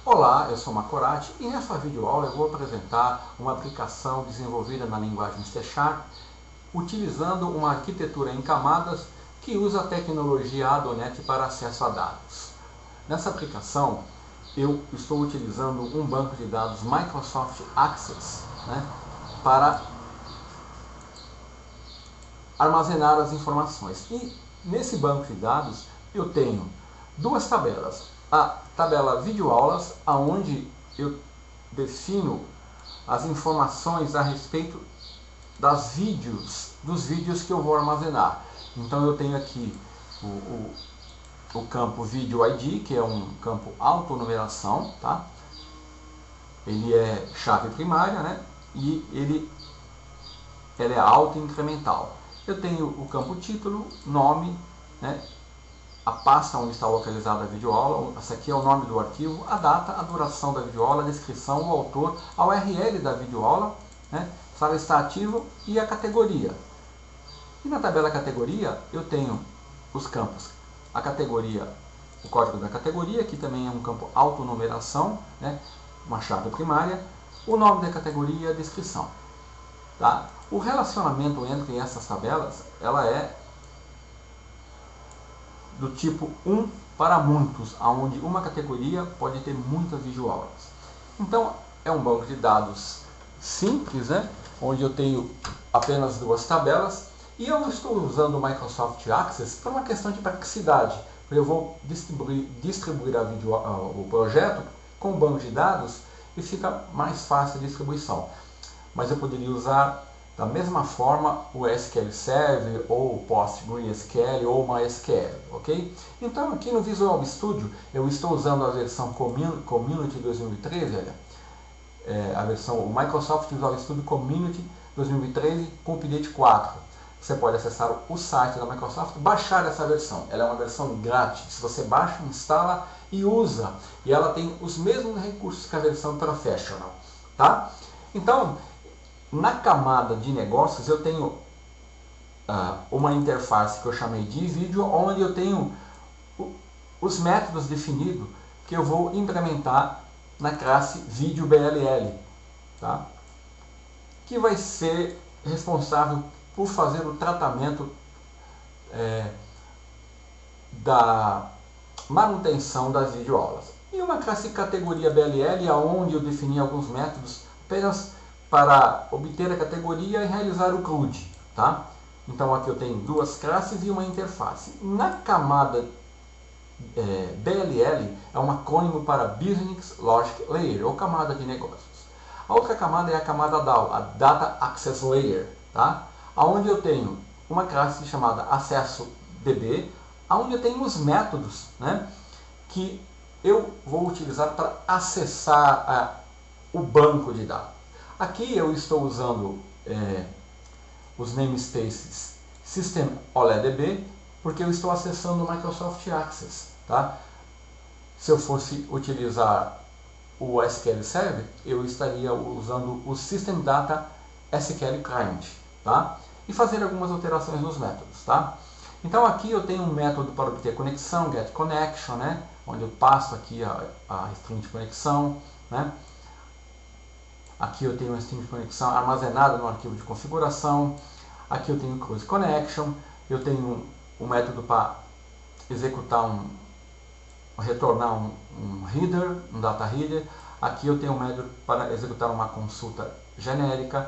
Olá, eu sou Macorati e nessa videoaula eu vou apresentar uma aplicação desenvolvida na linguagem C# utilizando uma arquitetura em camadas que usa a tecnologia ADONET para acesso a dados. Nessa aplicação eu estou utilizando um banco de dados Microsoft Access, para armazenar as informações. E nesse banco de dados eu tenho duas tabelas. A tabela videoaulas, onde eu defino as informações a respeito dos vídeos que eu vou armazenar. Então eu tenho aqui o campo Video ID, que é um campo autonumeração, tá? Ele é chave primária, e ele é auto-incremental. Eu tenho o campo título, nome, a pasta onde está localizada a videoaula, esse aqui é o nome do arquivo, a data, a duração da videoaula, a descrição, o autor, a URL da videoaula, se ela está ativa, e a categoria. E na tabela categoria eu tenho os campos, a categoria, o código da categoria, que também é um campo autonumeração, uma chave primária, o nome da categoria e a descrição. Tá? O relacionamento entre essas tabelas, ela é do tipo 1 para muitos, onde uma categoria pode ter muitas videoaulas. Então, é um banco de dados simples, onde eu tenho apenas duas tabelas, e eu estou usando o Microsoft Access por uma questão de praticidade. Eu vou distribuir o projeto com o banco de dados e fica mais fácil a distribuição. Mas eu poderia usar da mesma forma o SQL Server, ou o PostgreSQL, ou o MySQL, ok? Então aqui no Visual Studio eu estou usando a versão Community 2013, a versão o Microsoft Visual Studio Community 2013 com update 4. Você pode acessar o site da Microsoft, baixar essa versão. Ela é uma versão grátis. Você baixa, instala e usa. E ela tem os mesmos recursos que a versão Professional, tá? Então, na camada de negócios eu tenho uma interface que eu chamei de vídeo, onde eu tenho os métodos definidos que eu vou implementar na classe vídeo BLL, tá? Que vai ser responsável por fazer o tratamento da manutenção das videoaulas. E uma classe categoria BLL, onde eu defini alguns métodos apenas para obter a categoria e realizar o CRUD, tá? Então aqui eu tenho duas classes e uma interface. Na camada BLL é um acrônimo para Business Logic Layer, ou camada de negócios. A outra camada é a camada DAO, a Data Access Layer, tá? Onde eu tenho uma classe chamada AccessoDB, onde eu tenho os métodos, que eu vou utilizar para acessar o banco de dados. Aqui eu estou usando os namespaces SystemOLEDB, porque eu estou acessando o Microsoft Access, tá? Se eu fosse utilizar o SQL Server, eu estaria usando o System Data SQL Client, tá? E fazer algumas alterações nos métodos, tá? Então aqui eu tenho um método para obter conexão, getConnection, onde eu passo aqui a string de conexão, Aqui eu tenho uma string de conexão armazenada no arquivo de configuração. Aqui eu tenho close connection. Eu tenho um método para executar retornar um header, um data header. Aqui eu tenho um método para executar uma consulta genérica,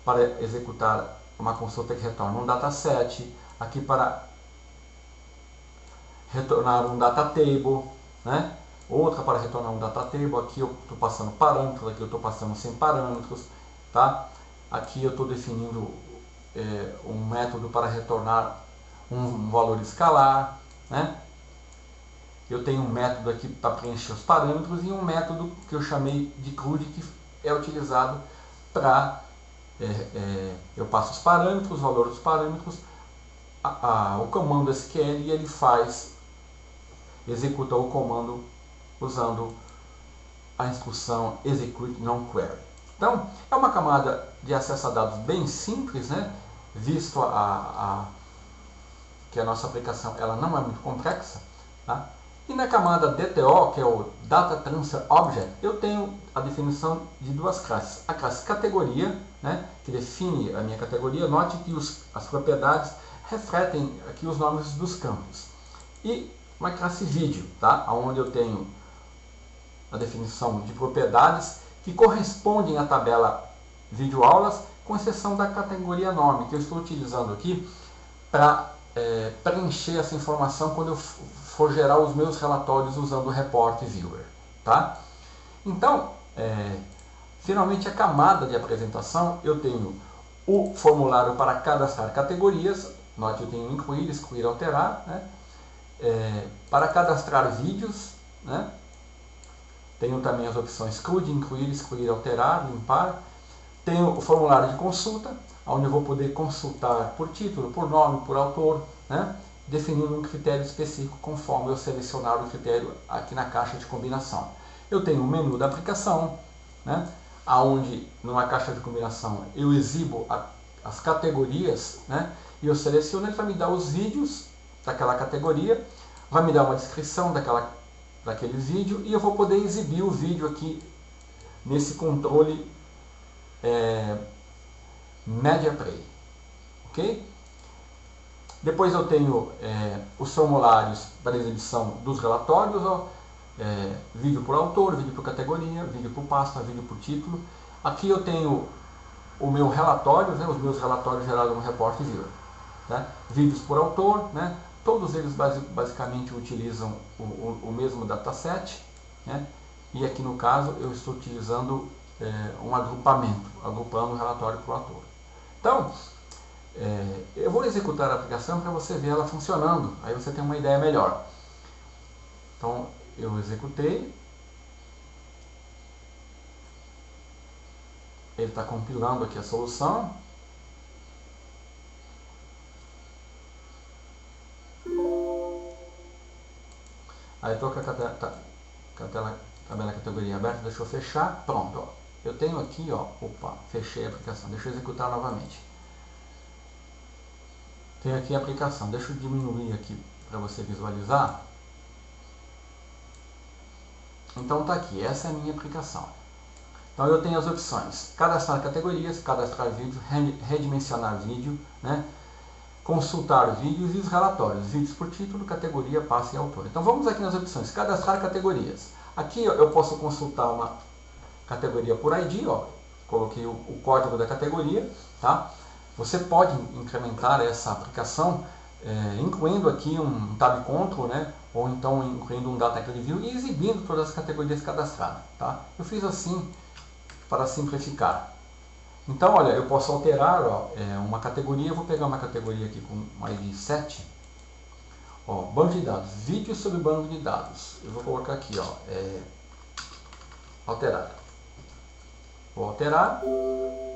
para executar uma consulta que retorna um dataset. Aqui para retornar um data table, outra para retornar um data table. Aqui eu estou passando parâmetros, aqui eu estou passando sem parâmetros, tá? Aqui eu estou definindo um método para retornar um valor escalar, Eu tenho um método aqui para preencher os parâmetros e um método que eu chamei de CRUD, que é utilizado para eu passo os parâmetros, os valores dos parâmetros, o comando SQL, e ele executa o comando usando a instrução execute non-query. Então, é uma camada de acesso a dados bem simples, visto que a nossa aplicação ela não é muito complexa, tá? E na camada DTO, que é o Data Transfer Object, eu tenho a definição de duas classes. A classe categoria, né, que define a minha categoria. Note que as propriedades refletem aqui os nomes dos campos. E uma classe vídeo, tá, onde eu tenho a definição de propriedades que correspondem à tabela videoaulas, com exceção da categoria nome, que eu estou utilizando aqui para preencher essa informação quando eu for gerar os meus relatórios usando o Report Viewer. Tá? Então, finalmente a camada de apresentação, eu tenho o formulário para cadastrar categorias, note, eu tenho incluir, excluir, alterar, né? Para cadastrar vídeos, né? Tenho também as opções CRUD, incluir, excluir, alterar, limpar. Tenho o formulário de consulta, onde eu vou poder consultar por título, por nome, por autor, né? Definindo um critério específico conforme eu selecionar o critério aqui na caixa de combinação. Eu tenho o menu da aplicação, né? Onde numa caixa de combinação eu exibo as categorias, né? E eu seleciono, ele vai me dar os vídeos daquela categoria, vai me dar uma descrição daquele vídeo e eu vou poder exibir o vídeo aqui nesse controle Media Play, ok? Depois eu tenho os formulários para exibição dos relatórios, ó, vídeo por autor, vídeo por categoria, vídeo por pasta, vídeo por título. Aqui eu tenho o meu relatório, né, os meus relatórios gerados no Report Viewer, né? Vídeos por autor, né? Todos eles basicamente utilizam o mesmo dataset, né? E aqui no caso eu estou utilizando um agrupamento, agrupando o relatório por autor. Então, eu vou executar a aplicação para você ver ela funcionando, aí você tem uma ideia melhor. Então, eu executei, ele está compilando aqui a solução. Aí estou com a tabela categoria aberta, deixa eu fechar, pronto, ó. Eu tenho aqui, ó, opa, fechei a aplicação, deixa eu executar novamente. Tenho aqui a aplicação, deixa eu diminuir aqui para você visualizar. Então tá aqui, essa é a minha aplicação. Então eu tenho as opções: cadastrar categorias, cadastrar vídeos, redimensionar vídeo, né? Consultar vídeos e os relatórios, vídeos por título, categoria, pasta e autor. Então vamos aqui nas opções: cadastrar categorias. Aqui ó, eu posso consultar uma categoria por ID, ó, coloquei o código da categoria, tá? Você pode incrementar essa aplicação incluindo aqui um tab control, né? Ou então incluindo um data view e exibindo todas as categorias cadastradas, tá? Eu fiz assim para simplificar. Então, olha, eu posso alterar uma categoria. Eu vou pegar uma categoria aqui com um ID 7. Ó, banco de dados, vídeo sobre banco de dados. Eu vou colocar aqui, ó, alterar. Vou alterar.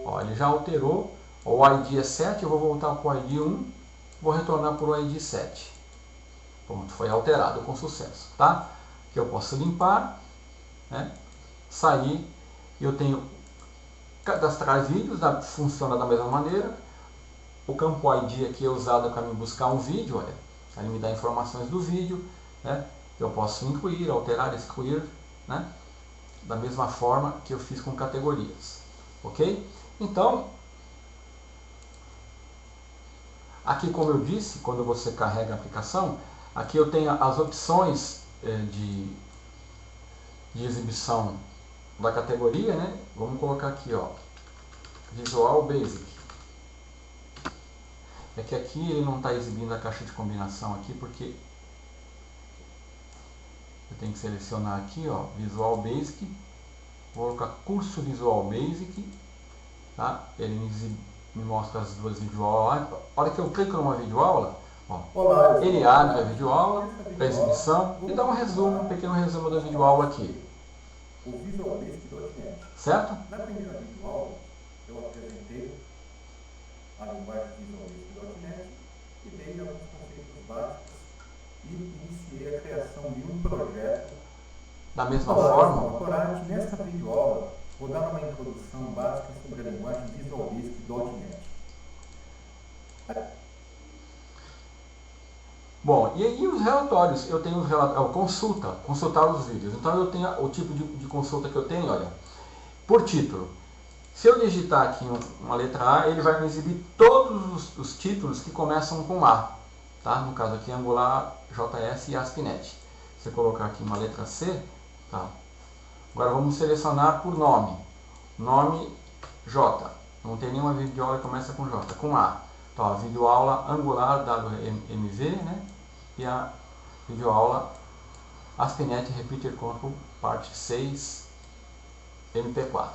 Ó, ele já alterou. O ID é 7, eu vou voltar para o ID 1, vou retornar para o ID 7. Pronto, foi alterado com sucesso, tá? Que eu posso limpar, né? Sair, eu tenho cadastrar vídeos, funciona da mesma maneira. O campo ID aqui é usado para me buscar um vídeo, olha, ele me dá informações do vídeo, né? Eu posso incluir, alterar, excluir, né? Da mesma forma que eu fiz com categorias, ok? Então, aqui, como eu disse, quando você carrega a aplicação, aqui eu tenho as opções de exibição da categoria, né? Vamos colocar aqui, ó, Visual Basic. É que aqui ele não está exibindo a caixa de combinação aqui, porque eu tenho que selecionar aqui, ó, Visual Basic, vou colocar curso Visual Basic, tá? Ele me mostra as duas videoaulas. A hora que eu clico numa videoaula, ó, ele abre a videoaula para exibição e dá um pequeno resumo da videoaula aqui. O Visual Basic.net. Certo? Na primeira videoaula, eu apresentei a linguagem Visual Basic.net e dei alguns conceitos básicos e iniciei a criação de um projeto. Da mesma forma, nesta videoaula, vou dar uma introdução básica sobre a linguagem Visual Basic.net. Bom, e aí os relatórios, eu tenho consultar os vídeos. Então eu tenho o tipo de consulta que eu tenho, olha, por título. Se eu digitar aqui uma letra A, ele vai me exibir todos os títulos que começam com A. Tá? No caso aqui, Angular, JS e ASP.NET. Se você colocar aqui uma letra C, tá? Agora vamos selecionar por nome. Nome J. Não tem nenhuma videoaula que começa com J, com A. Então, a videoaula Angular WMV, né? E a videoaula ASP.NET Repeater Control parte 6 MP4.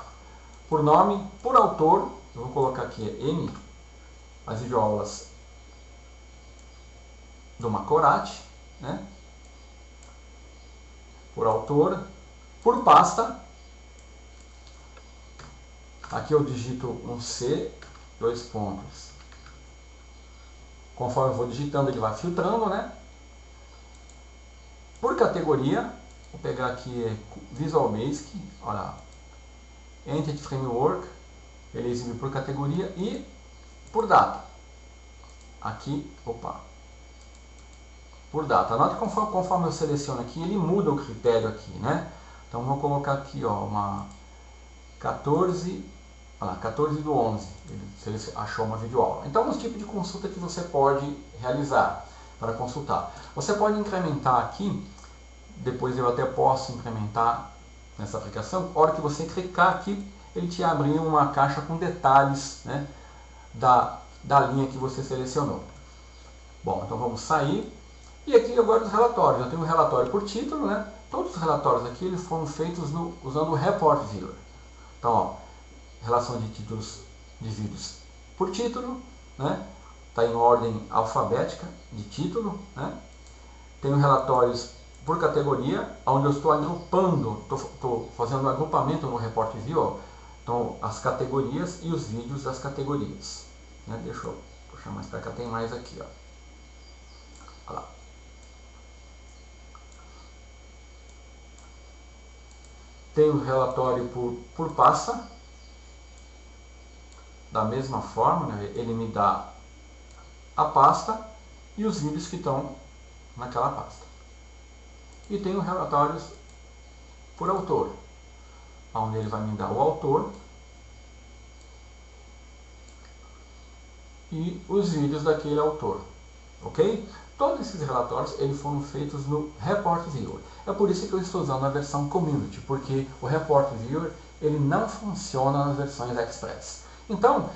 Por nome, por autor, eu vou colocar aqui M, as videoaulas do Macorati, né? Por autor, por pasta, aqui eu digito um C, 2 pontos. Conforme eu vou digitando, ele vai filtrando, né? Por categoria, vou pegar aqui Visual Basic, olha lá, Entity Framework, ele exibe por categoria e por data. Aqui, por data. Note que conforme eu seleciono aqui, ele muda o critério aqui, né? Então vou colocar aqui, ó, uma 14, olha lá, 14 do 11, se ele achou uma videoaula. Então, os tipos de consulta que você pode realizar para consultar. Você pode incrementar aqui, depois eu até posso incrementar nessa aplicação, a hora que você clicar aqui, ele te abre uma caixa com detalhes, né, da linha que você selecionou. Bom, então vamos sair. E aqui agora os relatórios. Eu tenho um relatório por título, né? Todos os relatórios aqui eles foram feitos usando o Report Viewer. Então, ó, relação de títulos de vídeos por título, né? Está em ordem alfabética de título, né? Tenho relatórios por categoria, onde eu estou agrupando, estou fazendo um agrupamento no Report View, ó. Então, as categorias e os vídeos das categorias, né? Deixa eu puxar mais para cá, tem mais aqui, ó. Olha lá. Tem o relatório por pasta, da mesma forma, né? Ele me dá a pasta e os vídeos que estão naquela pasta. E tem os relatórios por autor, onde ele vai me dar o autor e os vídeos daquele autor, ok? Todos esses relatórios eles foram feitos no Report Viewer. É por isso que eu estou usando a versão Community, porque o Report Viewer ele não funciona nas versões Express. Então,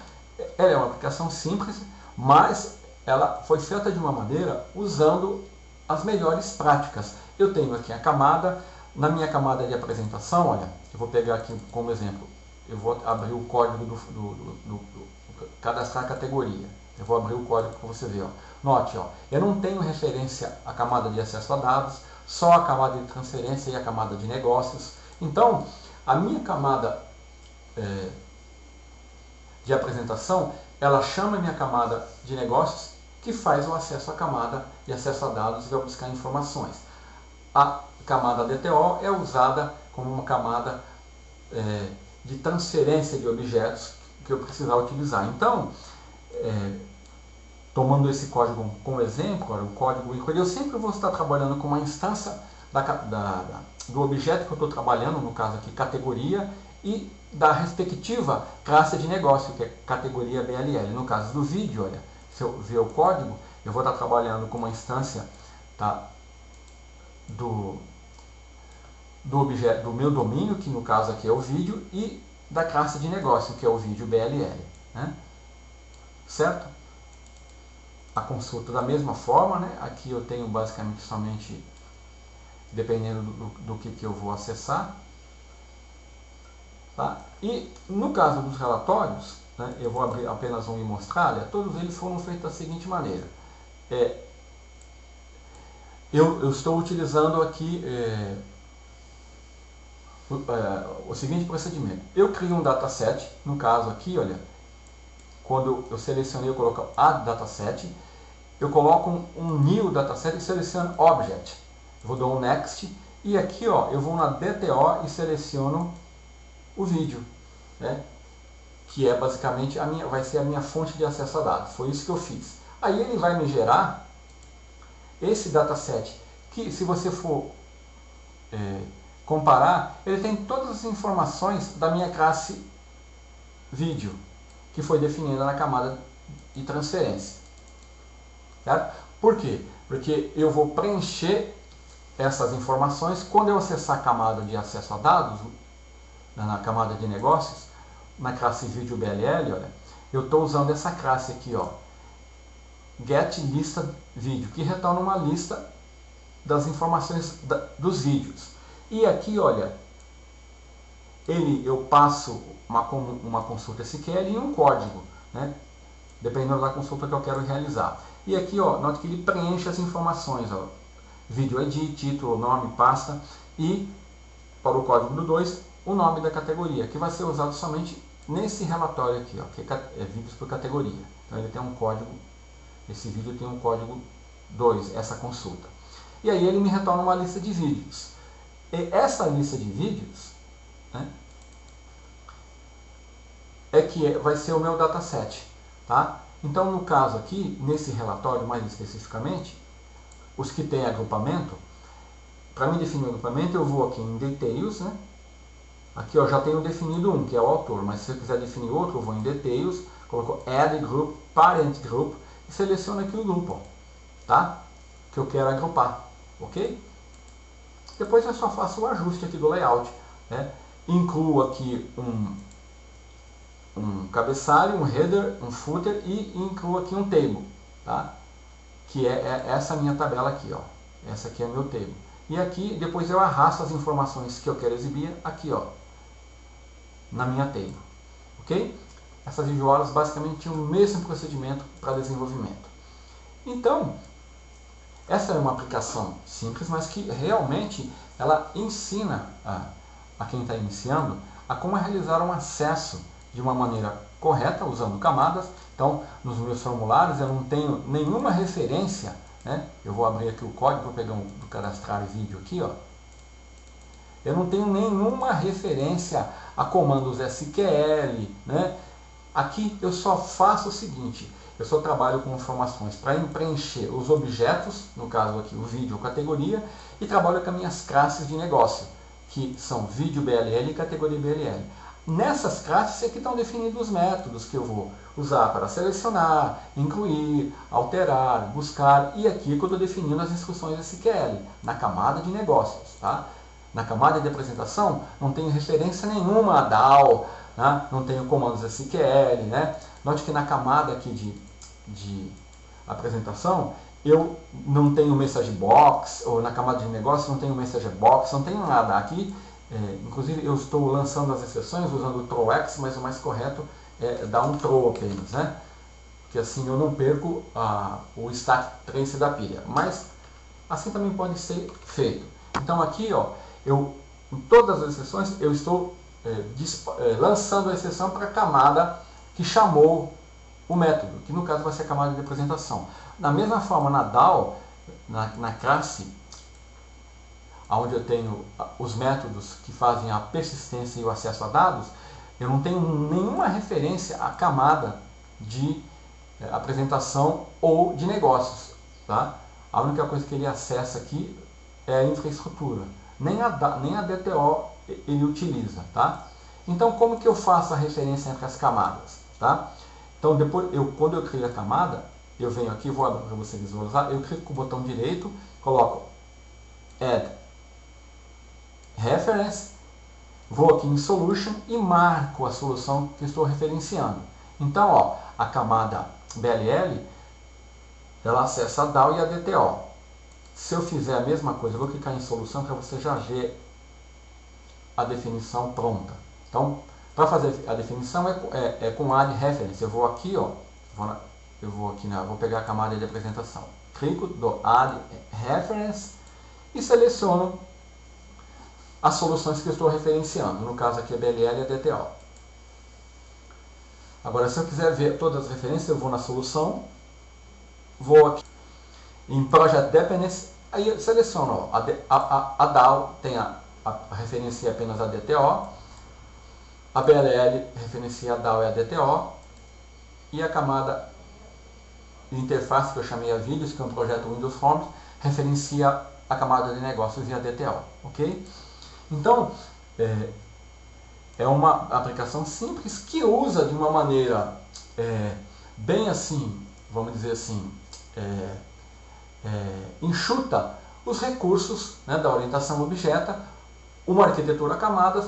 ela é uma aplicação simples, mas ela foi feita de uma maneira usando as melhores práticas. Eu tenho aqui a camada, na minha camada de apresentação, olha, eu vou pegar aqui como exemplo, eu vou abrir o código do cadastrar a categoria. Eu vou abrir o código para você ver, ó. Note, ó, eu não tenho referência à camada de acesso a dados, só a camada de transferência e a camada de negócios. Então, a minha camada de apresentação, ela chama a minha camada de negócios, que faz o acesso à camada de acesso a dados e vai buscar informações. A camada DTO é usada como uma camada de transferência de objetos que eu precisar utilizar. Então, tomando esse código como exemplo, o código ICOD, eu sempre vou estar trabalhando com uma instância do objeto que eu estou trabalhando, no caso aqui, categoria, e da respectiva classe de negócio, que é categoria BLL. No caso do vídeo, olha, se eu ver o código, eu vou estar trabalhando com uma instância, tá, do objeto, do meu domínio, que no caso aqui é o vídeo, e da classe de negócio, que é o vídeo BLL, né? Certo? A consulta da mesma forma, né? Aqui eu tenho basicamente somente, dependendo do que eu vou acessar, tá? E no caso dos relatórios, né, eu vou abrir apenas um e mostrar, olha, todos eles foram feitos da seguinte maneira. Eu estou utilizando aqui o seguinte procedimento. Eu crio um dataset, no caso aqui, olha, quando eu selecionei, eu coloco Add Dataset, eu coloco um New Dataset e seleciono Object. Eu vou dar um Next, e aqui, ó, eu vou na DTO e seleciono o vídeo, né, que é basicamente vai ser a minha fonte de acesso a dados. Foi isso que eu fiz. Aí ele vai me gerar esse dataset, que se você for comparar, ele tem todas as informações da minha classe vídeo, que foi definida na camada de transferência. Certo? Por quê? Porque eu vou preencher essas informações quando eu acessar a camada de acesso a dados, na camada de negócios, na classe vídeo BLL, olha, eu estou usando essa classe aqui, ó, get lista vídeo, que retorna uma lista das informações dos vídeos. E aqui, olha, eu passo uma consulta SQL e um código, né, dependendo da consulta que eu quero realizar. E aqui, ó, note que ele preenche as informações, ó, vídeo ID, título, nome, pasta, e para o código do 2, o nome da categoria, que vai ser usado somente nesse relatório aqui, ó, que é vídeos por categoria. Então ele tem um código, esse vídeo tem um código 2, essa consulta. E aí ele me retorna uma lista de vídeos. E essa lista de vídeos, né, vai ser o meu dataset, tá? Então no caso aqui, nesse relatório mais especificamente, os que têm agrupamento, para me definir o agrupamento eu vou aqui em Details, né? Aqui eu já tenho definido um, que é o autor, mas se eu quiser definir outro, eu vou em Details, coloco Add Group, Parent Group, e seleciono aqui o grupo, ó, tá? Que eu quero agrupar, ok? Depois eu só faço o ajuste aqui do layout, né? Incluo aqui um cabeçalho, um header, um footer e incluo aqui um table, tá? Que é essa minha tabela aqui, ó. Essa aqui é meu table. E aqui depois eu arrasto as informações que eu quero exibir aqui, ó, na minha table, ok? Essas visuals basicamente tinham o mesmo procedimento para desenvolvimento. Então, essa é uma aplicação simples, mas que realmente ela ensina a quem está iniciando a como realizar um acesso de uma maneira correta, usando camadas. Então, nos meus formulários eu não tenho nenhuma referência, né? Eu vou abrir aqui o código para pegar do cadastrar vídeo aqui, ó. Eu não tenho nenhuma referência a comandos SQL, né? Aqui eu só faço o seguinte, eu só trabalho com informações para preencher os objetos, no caso aqui o vídeo categoria, e trabalho com as minhas classes de negócio, que são vídeo BLL e categoria BLL. Nessas classes é que estão definidos os métodos que eu vou usar para selecionar, incluir, alterar, buscar, e aqui que eu estou definindo as instruções SQL, na camada de negócios, tá? Na camada de apresentação não tenho referência nenhuma a DAO, né? Não tenho comandos SQL, né? Note que na camada aqui de apresentação eu não tenho message box, ou na camada de negócio não tenho message box, não tenho nada aqui. Inclusive eu estou lançando as exceções usando o ThroWX, mas o mais correto é dar um throw apenas, né? Que assim eu não perco o stack trace da pilha. Mas assim também pode ser feito. Então aqui, ó, em todas as exceções eu estou lançando a exceção para a camada que chamou o método, que no caso vai ser a camada de apresentação. Da mesma forma, na DAO, na classe, onde eu tenho os métodos que fazem a persistência e o acesso a dados, eu não tenho nenhuma referência à camada de apresentação ou de negócios, tá? A única coisa que ele acessa aqui é a infraestrutura. Nem a DTO ele utiliza, tá? Então, como que eu faço a referência entre as camadas, tá? Então, depois, quando eu crio a camada, eu venho aqui, vou abrir para você visualizar, eu clico com o botão direito, coloco Add Reference, vou aqui em Solution e marco a solução que estou referenciando. Então, ó, a camada BLL, ela acessa a DAO e a DTO. Se eu fizer a mesma coisa, eu vou clicar em Solução para você já ver a definição pronta. Então, para fazer a definição é com Add Reference. Eu vou aqui, ó, vou pegar a camada de apresentação. Clico, dou Add Reference e seleciono as soluções que eu estou referenciando. No caso aqui é BLL e a DTO. Agora, se eu quiser ver todas as referências, eu vou na solução, vou aqui em Project Dependence, aí eu seleciono, ó, a DAO tem referencia apenas a DTO, a BLL referencia a DAO e a DTO, e a camada de interface que eu chamei a vídeos, que é um projeto Windows Forms, referencia a camada de negócios e a DTO, ok? Então, é uma aplicação simples que usa de uma maneira bem assim, vamos dizer assim, enxuta os recursos, né, da orientação objeta, uma arquitetura camadas,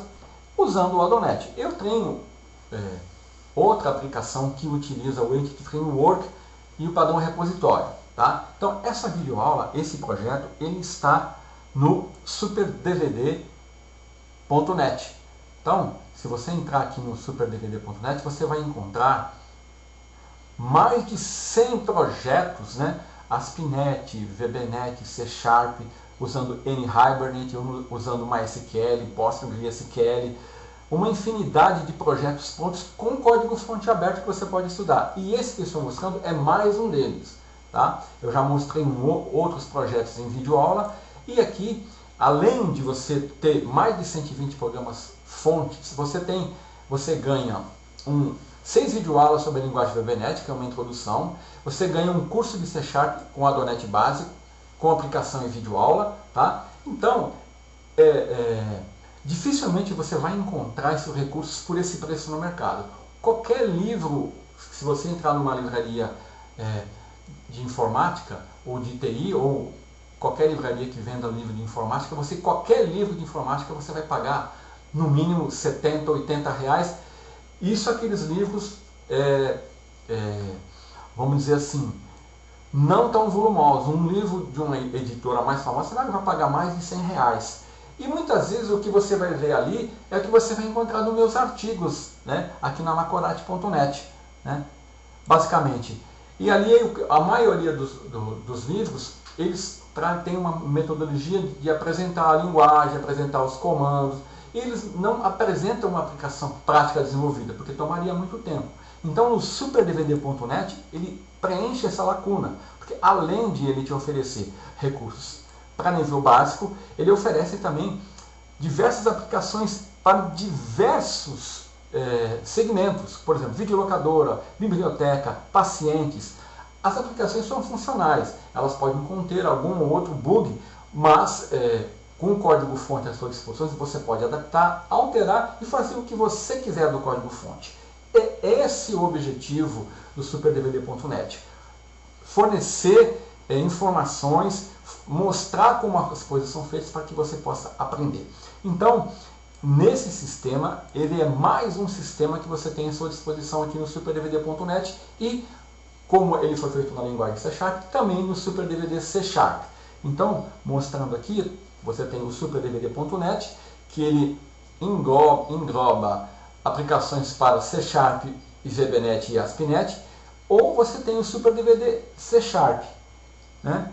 usando o ADONET. Eu tenho outra aplicação que utiliza o Entity Framework e o padrão repositório. Tá? Então, essa videoaula, esse projeto, ele está no superdvd.net. Então, se você entrar aqui no superdvd.net, você vai encontrar mais de 100 projetos, né? ASP.NET, VBNet, C#, usando NHibernate, usando MySQL, PostgreSQL, uma infinidade de projetos prontos com código-fonte aberto que você pode estudar. E esse que eu estou mostrando é mais um deles. Tá? Eu já mostrei outros projetos em videoaula, e aqui, além de você ter mais de 120 programas fontes, você ganha 6 videoaulas sobre a linguagem VBNet, que é uma introdução. Você ganha um curso de C# com ADONET básico, com aplicação em videoaula. Tá? Então, dificilmente você vai encontrar esses recursos por esse preço no mercado. Qualquer livro, se você entrar numa livraria de informática ou de TI, ou qualquer livraria que venda livro de informática, qualquer livro de informática você vai pagar no mínimo 70, 80 reais. Isso aqueles livros, vamos dizer assim, não tão volumosos. Um livro de uma editora mais famosa, você vai pagar mais de 100 reais. E muitas vezes o que você vai ver ali é o que você vai encontrar nos meus artigos, né, aqui na Macorati.net, né, basicamente. E ali a maioria dos livros, eles têm uma metodologia de apresentar a linguagem, apresentar os comandos, e eles não apresentam uma aplicação prática desenvolvida, porque tomaria muito tempo. Então o superdvd.net, ele preenche essa lacuna, porque além de ele te oferecer recursos para nível básico, ele oferece também diversas aplicações para diversos segmentos, por exemplo, videolocadora, biblioteca, pacientes. As aplicações são funcionais, elas podem conter algum ou outro bug, mas com o código-fonte à sua disposição, você pode adaptar, alterar e fazer o que você quiser do código-fonte. É esse o objetivo do superdvd.net. Fornecer informações, mostrar como as coisas são feitas para que você possa aprender. Então, nesse sistema, ele é mais um sistema que você tem à sua disposição aqui no superdvd.net, e como ele foi feito na linguagem C#, também no superdvd C#. Então, mostrando aqui, você tem o superdvd.net, que ele engloba aplicações para C# e VBNet e ASP.NET, ou você tem o superdvd C#, né,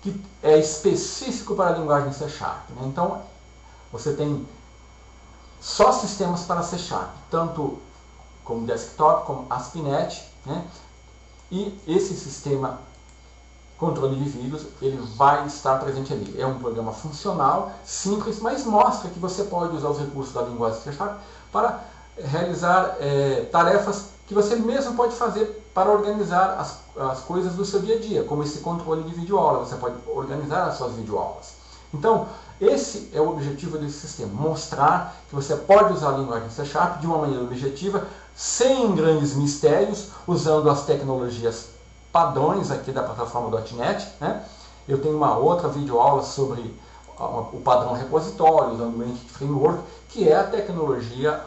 que é específico para a linguagem C#. Né? Então, você tem só sistemas para C#, tanto como desktop, como ASP.NET, né? E esse sistema controle de vírus, ele vai estar presente ali. É um programa funcional, simples, mas mostra que você pode usar os recursos da linguagem C# para realizar tarefas que você mesmo pode fazer para organizar as coisas do seu dia a dia, como esse controle de videoaula. Você pode organizar as suas videoaulas. Então, esse é o objetivo desse sistema, mostrar que você pode usar a linguagem C# de uma maneira objetiva, sem grandes mistérios, usando as tecnologias padrões aqui da plataforma .NET. Né? Eu tenho uma outra videoaula sobre o padrão repositório, usando o Entity Framework, que é a tecnologia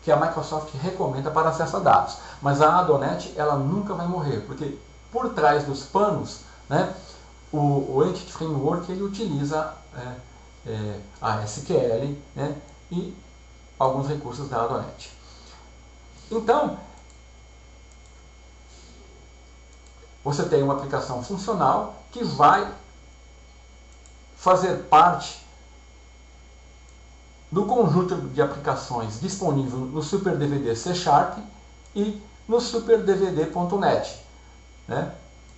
que a Microsoft recomenda para acesso a dados. Mas a ADONET, ela nunca vai morrer, porque por trás dos panos, né, o Entity Framework, ele utiliza a SQL, né, e alguns recursos da ADONET. Então, você tem uma aplicação funcional que vai fazer parte do conjunto de aplicações disponível no superdvd C# e no superdvd.net. Né?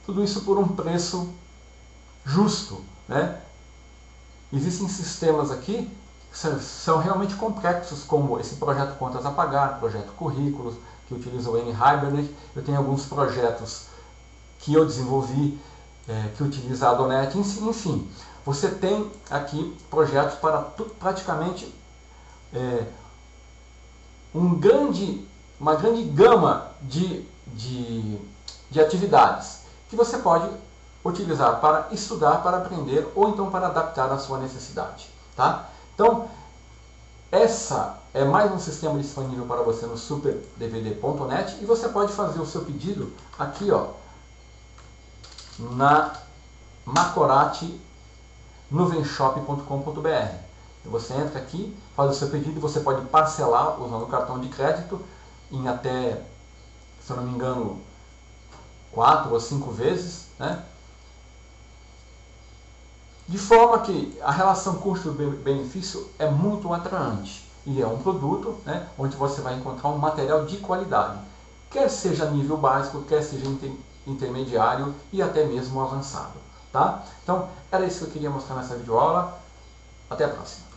Tudo isso por um preço justo. Né? Existem sistemas aqui que são realmente complexos, como esse projeto Contas a Pagar, projeto Currículos, que utiliza o NHibernate. Eu tenho alguns projetos que eu desenvolvi que utiliza a .NET, enfim, você tem aqui projetos para praticamente uma grande gama de atividades que você pode utilizar para estudar, para aprender ou então para adaptar à sua necessidade. Tá? Então, essa é mais um sistema disponível para você no superdvd.net e você pode fazer o seu pedido aqui, ó, na Macorati nuvenshop.com.br. Você entra aqui, faz o seu pedido, você pode parcelar usando o cartão de crédito em até, se eu não me engano, 4 ou 5 vezes, né? De forma que a relação custo-benefício é muito atraente e é um produto, né, onde você vai encontrar um material de qualidade, quer seja nível básico, quer seja intermediário e até mesmo avançado. Tá? Então, era isso que eu queria mostrar nessa videoaula. Até a próxima.